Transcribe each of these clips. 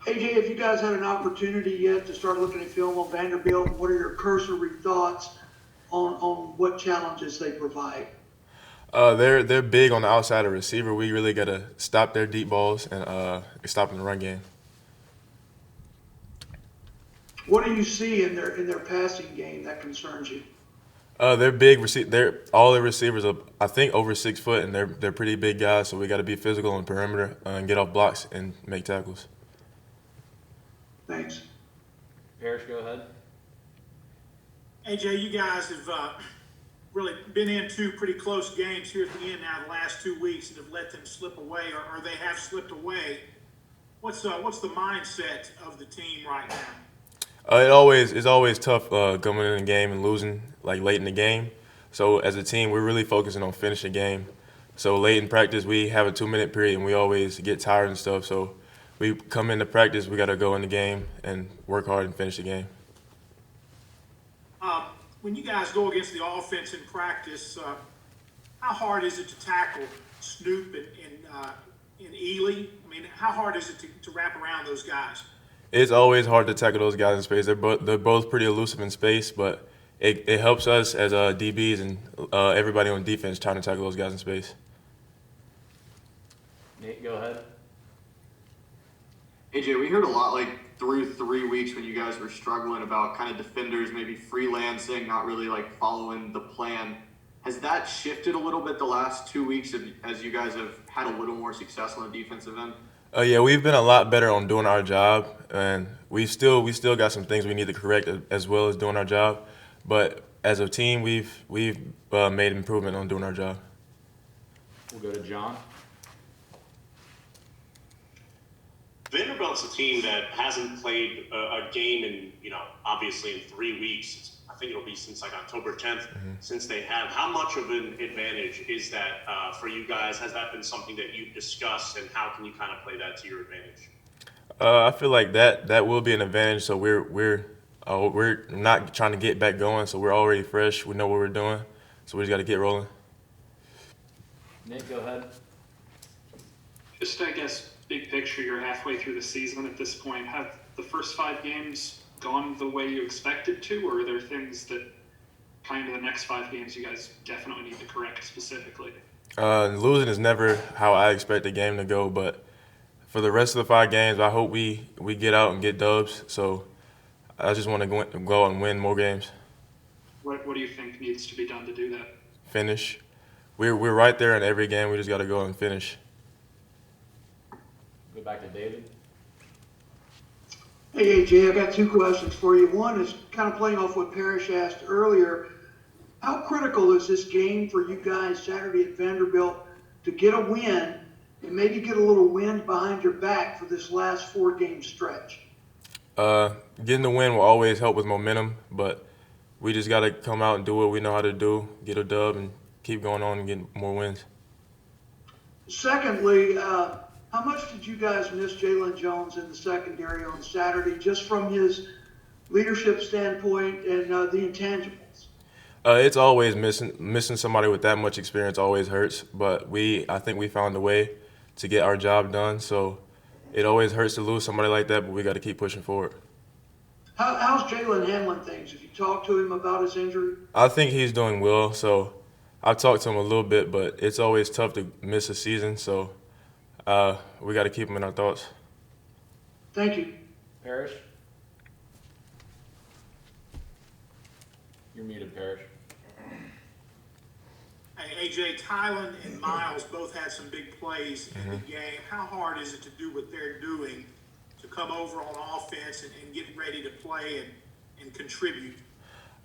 AJ, have you guys had an opportunity yet to start looking at film on Vanderbilt? What are your cursory thoughts on what challenges they provide? They're big on the outside of receiver. We really gotta stop their deep balls and stop in the run game. What do you see in their passing game that concerns you? They're big. They're all their receivers are, I think, over 6 foot, and they're pretty big guys. So we got to be physical on the perimeter and get off blocks and make tackles. Thanks. Parrish, go ahead. AJ, you guys have really been in two pretty close games here at the end now the last 2 weeks and have let them slip away, or they have slipped away. What's the mindset of the team right now? It's always tough coming in the game and losing like late in the game. So as a team, we're really focusing on finishing the game. So late in practice, we have a 2 minute period, and we always get tired and stuff. So we come into practice, we got to go in the game and work hard and finish the game. When you guys go against the offense in practice, how hard is it to tackle Snoop and Ely? I mean, how hard is it to wrap around those guys? It's always hard to tackle those guys in space. They're both pretty elusive in space, but it helps us as DBs and everybody on defense trying to tackle those guys in space. Nate, go ahead. AJ, we heard a lot like through 3 weeks when you guys were struggling about kind of defenders maybe freelancing, not really like following the plan. Has that shifted a little bit the last 2 weeks as you guys have had a little more success on the defensive end? Yeah, we've been a lot better on doing our job, and we still got some things we need to correct as well as doing our job. But as a team, we've made improvement on doing our job. We'll go to John. Vanderbilt's a team that hasn't played a game in, obviously in 3 weeks. I think it'll be since like October 10th, since they have. How much of an advantage is that for you guys? Has that been something that you've discussed, and how can you kind of play that to your advantage? I feel like that will be an advantage. So we're not trying to get back going. So we're already fresh. We know what we're doing. So we just got to get rolling. Nate, go ahead. Just, I guess, big picture, you're halfway through the season at this point. Have the first 5 games gone the way you expected to, or are there things that kind of the next 5 games you guys definitely need to correct specifically? Losing is never how I expect the game to go, but for the rest of the 5 games, I hope we get out and get dubs. So I just want to go out and win more games. What do you think needs to be done to do that? Finish. We're right there in every game. We just got to go and finish. Go back to David. Hey, AJ, I got two questions for you. One is kind of playing off what Parrish asked earlier. How critical is this game for you guys Saturday at Vanderbilt to get a win and maybe get a little wind behind your back for this last 4-game stretch? Getting the win will always help with momentum, but we just got to come out and do what we know how to do, get a dub, and keep going on and get more wins. Secondly, how much did you guys miss Jalen Jones in the secondary on Saturday, just from his leadership standpoint and the intangibles? It's always missing somebody with that much experience always hurts, but I think we found a way to get our job done. So it always hurts to lose somebody like that, but we got to keep pushing forward. How's Jalen handling things? Have you talked to him about his injury? I think he's doing well. So I've talked to him a little bit, but it's always tough to miss a season. So we got to keep him in our thoughts. Thank you. Parrish. You're muted, Parrish. Hey, AJ, Tylen and Miles both had some big plays in the game. How hard is it to do what they're doing to come over on offense and get ready to play and contribute?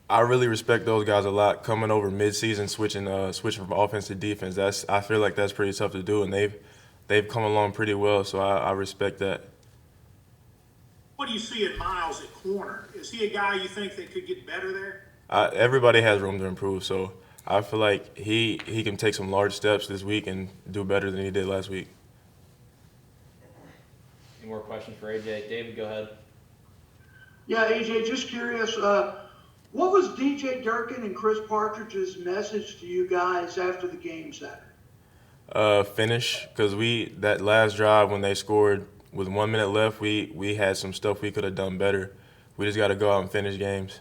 I really respect those guys a lot. Coming over mid-season, switching from offense to defense, I feel like that's pretty tough to do, and they've come along pretty well, so I respect that. What do you see in Miles at corner? Is he a guy you think that could get better there? Everybody has room to improve, so I feel like he can take some large steps this week and do better than he did last week. Any more questions for AJ? David, go ahead. Yeah, AJ, just curious, what was DJ Durkin and Chris Partridge's message to you guys after the game Saturday? Finish, because that last drive when they scored with 1 minute left, we had some stuff we could have done better. We just got to go out and finish games.